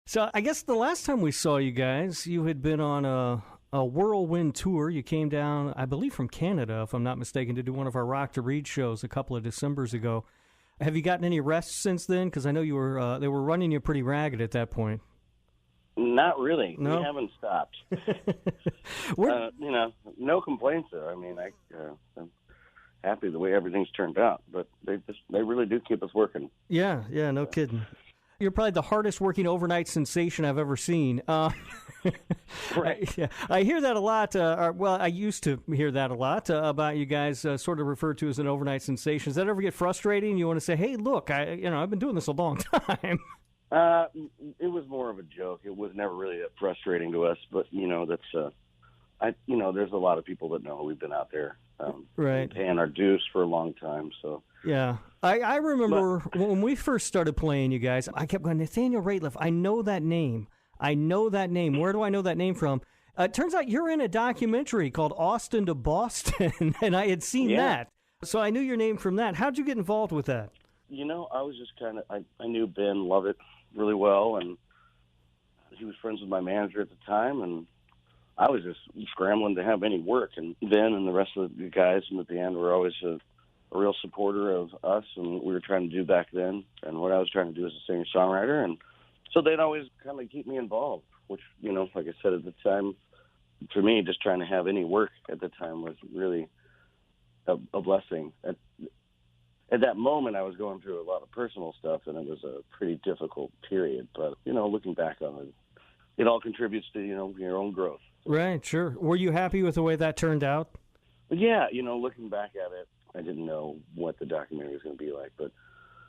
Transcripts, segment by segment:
So I guess the last time we saw you guys, you had been on a whirlwind tour. You came down, I believe, from Canada, if I'm not mistaken, to do one of our Rock to Read shows a couple of Decembers ago. Have you gotten any rest since then? Because I know you were they were running you pretty ragged at that point. Not really. No? We haven't stopped. No complaints there. I mean, I'm happy the way everything's turned out, but they really do keep us working. Yeah, no kidding. You're probably the hardest working overnight sensation I've ever seen. Right. I hear that a lot. I used to hear that a lot about you guys, sort of referred to as an overnight sensation. Does that ever get frustrating? You want to say, "Hey, look, I've been doing this a long time." It was more of a joke. It was never really that frustrating to us, but there's a lot of people that know we've been out there, right, paying our dues for a long time. So yeah, I remember when we first started playing you guys. I kept going, Nathaniel Rateliff. I know that name. Where do I know that name from? It turns out you're in a documentary called Austin to Boston, and I had seen that, so I knew your name from that. How'd you get involved with that? I was just I knew Ben Lovett really well, and he was friends with my manager at the time, and I was just scrambling to have any work. And Ben and the rest of the guys in the band were always a real supporter of us and what we were trying to do back then and what I was trying to do as a singer-songwriter. And so they'd always kind of keep me involved, which, like I said at the time, for me, just trying to have any work at the time was really a blessing. At that moment, I was going through a lot of personal stuff, and it was a pretty difficult period. But, looking back on it, it all contributes to, your own growth. Right, sure. Were you happy with the way that turned out? Yeah, looking back at it, I didn't know what the documentary was going to be like. But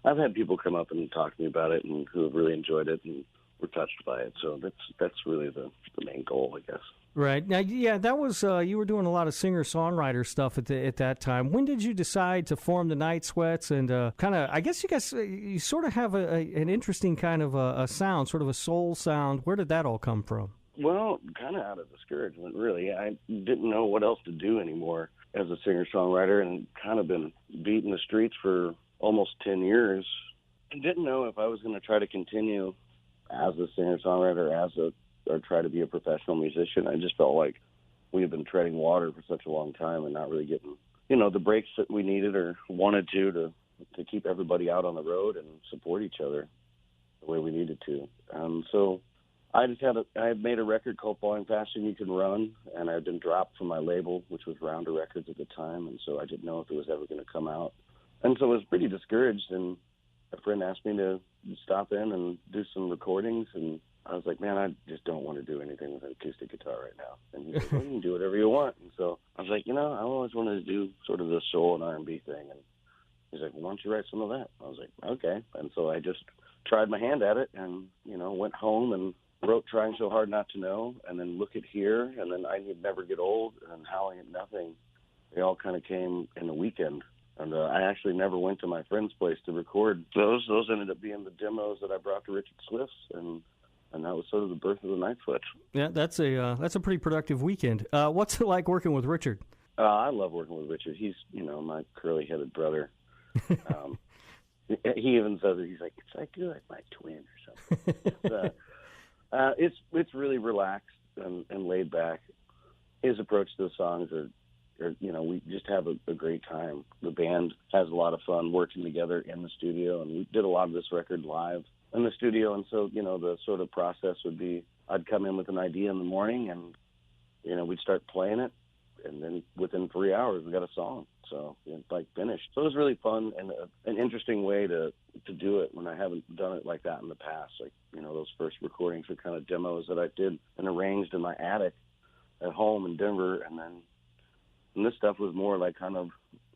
I've had people come up and talk to me about it and who have really enjoyed it and were touched by it. So that's really the main goal, I guess. Right. Now, yeah, that was, you were doing a lot of singer-songwriter stuff at that time. When did you decide to form the Night Sweats and kind of, I guess you guys, you sort of have an interesting kind of a sound, sort of a soul sound. Where did that all come from? Well, kind of out of discouragement, really. I didn't know what else to do anymore as a singer-songwriter and kind of been beating the streets for almost 10 years. I didn't know if I was going to try to continue as a singer-songwriter, or try to be a professional musician. I just felt like we had been treading water for such a long time and not really getting, the breaks that we needed or wanted to keep everybody out on the road and support each other the way we needed to. So I had made a record called Falling Faster Than You Can Run, and I had been dropped from my label, which was Rounder Records at the time, and so I didn't know if it was ever going to come out. And so I was pretty discouraged, and a friend asked me to stop in and do some recordings, and I was like, man, I just don't want to do anything with an acoustic guitar right now. And he's like, well, you can do whatever you want. And so I was like, I always wanted to do sort of the soul and R&B thing. And he's like, well, why don't you write some of that? I was like, okay. And so I just tried my hand at it and, went home and wrote Trying So Hard Not to Know, and then Look at Here, and then I Need Never Get Old, and Howling at Nothing. They all kind of came in a weekend. And I actually never went to my friend's place to record those. Those ended up being the demos that I brought to Richard Swift's, and that was sort of the birth of the Night Sweats. Yeah, that's a pretty productive weekend. What's it like working with Richard? I love working with Richard. He's, my curly-headed brother. He even says it. He's like, it's like you're like my twin or something. It's really relaxed and laid back. His approach to the songs are we just have a great time. The band has a lot of fun working together in the studio, and we did a lot of this record live in the studio. And so, the sort of process would be I'd come in with an idea in the morning and, we'd start playing it. And then within 3 hours, we got a song. So it's finished. So it was really fun and an interesting way to do it when I haven't done it like that in the past. Those first recordings were kind of demos that I did and arranged in my attic at home in Denver. And this stuff was more like kind of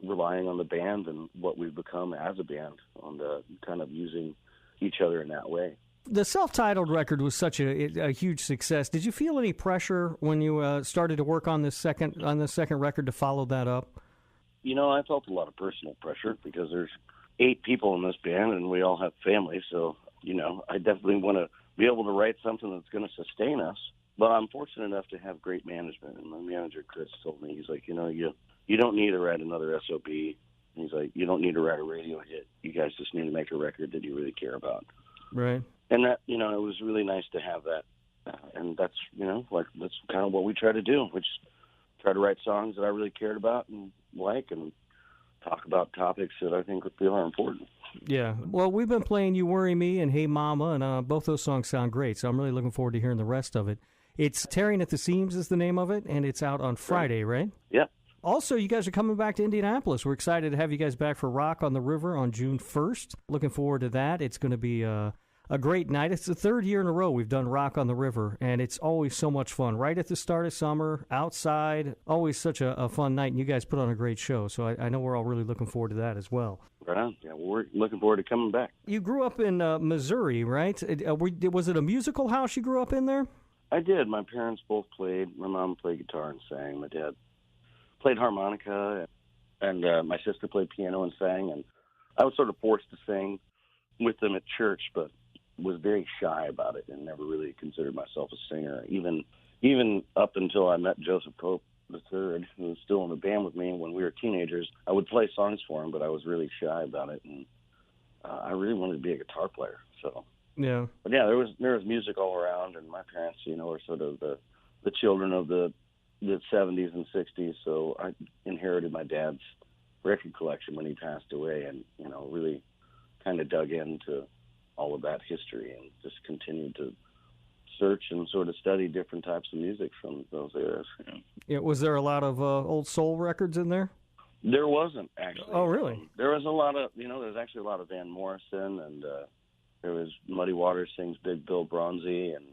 relying on the band and what we've become as a band on the kind of using each other in that way. The self-titled record was such a huge success. Did you feel any pressure when you started to work on this second record to follow that up? I felt a lot of personal pressure because there's 8 people in this band and we all have families. So, I definitely want to be able to write something that's going to sustain us. But I'm fortunate enough to have great management. And my manager, Chris, told me, he's like, you don't need to write another SOB. He's like, you don't need to write a radio hit. You guys just need to make a record that you really care about. Right. And that, you know, it was really nice to have that. And that's, you know, like that's kind of what we try to do. We just try to write songs that I really cared about and like, and talk about topics that I think feel are important. Yeah. Well, we've been playing You Worry Me and Hey Mama, and both those songs sound great, so I'm really looking forward to hearing the rest of it. It's Tearing at the Seams is the name of it, and it's out on Friday, right? Yep. Also, you guys are coming back to Indianapolis. We're excited to have you guys back for Rock on the River on June 1st. Looking forward to that. It's going to be a great night. It's the third year in a row we've done Rock on the River, and it's always so much fun. Right at the start of summer, outside, always such a fun night, and you guys put on a great show, so I know we're all really looking forward to that as well. Right on. Yeah, well, we're looking forward to coming back. You grew up in Missouri, right? Was it a musical house you grew up in there? I did. My parents both played. My mom played guitar and sang. My dad played harmonica, and my sister played piano and sang. And I was sort of forced to sing with them at church, but was very shy about it and never really considered myself a singer. Even up until I met Joseph Pope III, who was still in the band with me when we were teenagers, I would play songs for him, but I was really shy about it, and I really wanted to be a guitar player. So yeah, but yeah, there was music all around, and my parents, you know, were sort of the children of the 70s and 60s, so I inherited my dad's record collection when he passed away, and you know, really kind of dug into all of that history and just continued to search and sort of study different types of music from those eras. Yeah, was there a lot of old soul records in there? There wasn't, actually. Oh, really? There was a lot of, you know, there's actually a lot of Van Morrison, and there was Muddy Waters sings Big Bill Bronzy, and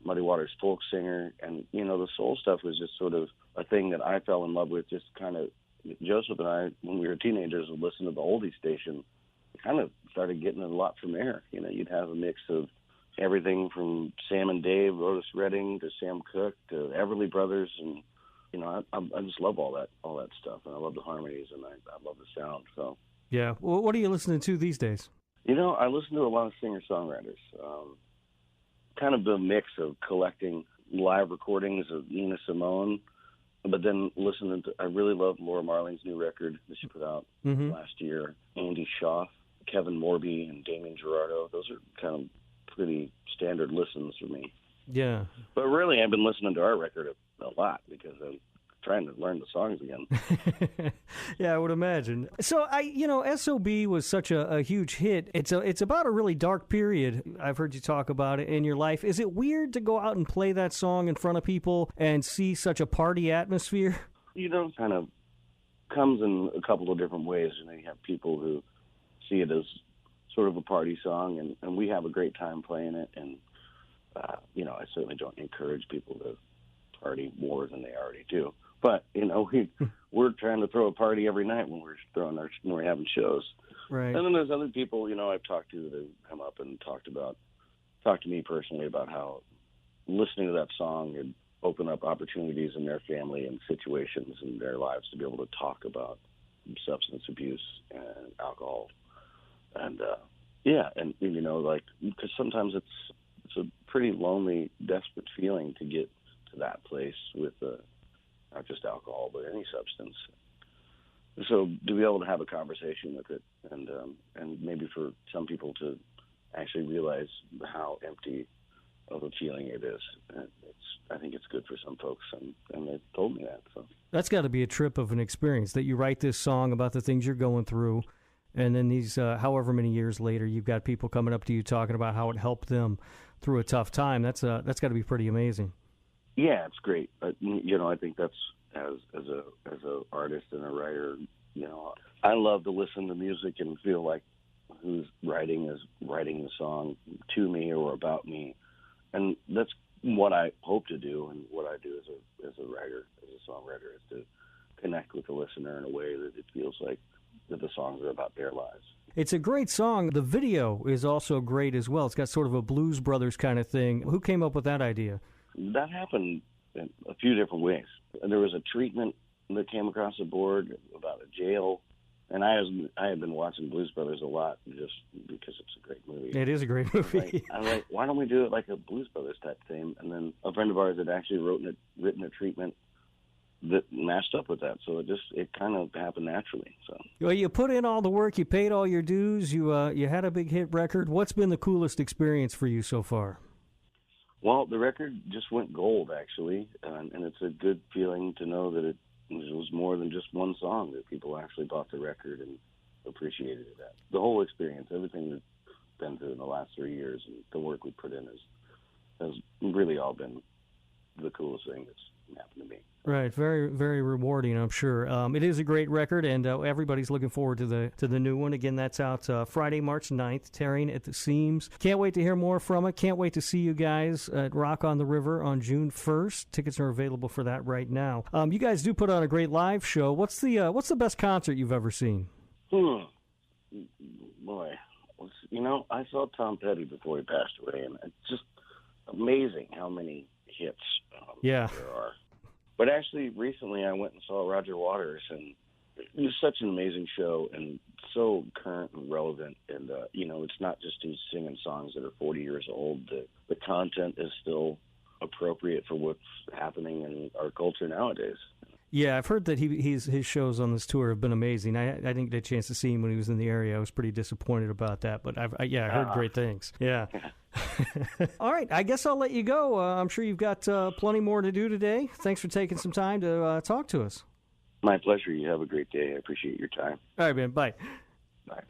Muddy Waters folk singer, and, you know, the soul stuff was just sort of a thing that I fell in love with. Just kind of, Joseph and I, when we were teenagers, would listen to the oldie station. Kind of started getting it a lot from there. You know, you'd have a mix of everything from Sam and Dave, Otis Redding, to Sam Cooke, to Everly Brothers, and you know, I just love all that stuff, and I love the harmonies, and I love the sound. So yeah, well, what are you listening to these days? You know, I listen to a lot of singer-songwriters. Kind of the mix of collecting live recordings of Nina Simone, but then listening to, I really love Laura Marling's new record that she put out last year. Andy Schaaf, Kevin Morby, and Damien Gerardo. Those are kind of pretty standard listens for me. Yeah. But really, I've been listening to our record a lot because I'm trying to learn the songs again. Yeah, I would imagine. So, SOB was such a huge hit. It's about a really dark period. I've heard you talk about it in your life. Is it weird to go out and play that song in front of people and see such a party atmosphere? You know, it kind of comes in a couple of different ways. You know, you have people who see it as sort of a party song, and we have a great time playing it. And, you know, I certainly don't encourage people to party more than they already do. But, you know, we're trying to throw a party every night when we're having shows. Right. And then there's other people, you know, I've talked to that have come up and talked to me personally about how listening to that song would open up opportunities in their family and situations in their lives to be able to talk about substance abuse and alcohol. And, and, you know, like, because sometimes it's a pretty lonely, desperate feeling to get to that place with not just alcohol, but any substance. So to be able to have a conversation with it, and maybe for some people to actually realize how empty of a feeling it is, I think it's good for some folks, and they told me that. So that's got to be a trip of an experience that you write this song about the things you're going through, and then these however many years later, you've got people coming up to you talking about how it helped them through a tough time. That's got to be pretty amazing. Yeah, it's great. You know, I think that's as a artist and a writer. You know, I love to listen to music and feel like who's writing is writing the song to me or about me, and that's what I hope to do, and what I do as a writer, as a songwriter, is to connect with the listener in a way that it feels like that the songs are about their lives. It's a great song. The video is also great as well. It's got sort of a Blues Brothers kind of thing. Who came up with that idea? That happened in a few different ways. There was a treatment that came across the board about a jail, and I had been watching Blues Brothers a lot just because it's a great movie. It is a great movie. I'm like, why don't we do it like a Blues Brothers type thing? And then a friend of ours had actually written a treatment that matched up with that. So it kind of happened naturally. So well, you put in all the work, you paid all your dues, you had a big hit record. What's been the coolest experience for you so far? Well, the record just went gold, actually, and it's a good feeling to know that it was more than just one song, that people actually bought the record and appreciated it. The whole experience, everything that's been through in the last 3 years, and the work we put in has really all been the coolest thing that's happened to me. Right, very, very rewarding, I'm sure. It is a great record, and everybody's looking forward to the new one. Again, that's out Friday, March 9th, Tearing at the Seams. Can't wait to hear more from it. Can't wait to see you guys at Rock on the River on June 1st. Tickets are available for that right now. You guys do put on a great live show. What's the best concert you've ever seen? Boy, I saw Tom Petty before he passed away, and it's just amazing how many hits there are. But actually, recently I went and saw Roger Waters, and it was such an amazing show and so current and relevant. And, it's not just he's singing songs that are 40 years old. The content is still appropriate for what's happening in our culture nowadays. Yeah, I've heard that his shows on this tour have been amazing. I didn't get a chance to see him when he was in the area. I was pretty disappointed about that, but I heard great things. Yeah. All right, I guess I'll let you go. I'm sure you've got plenty more to do today. Thanks for taking some time to talk to us. My pleasure. You have a great day. I appreciate your time. All right, man. Bye. Bye.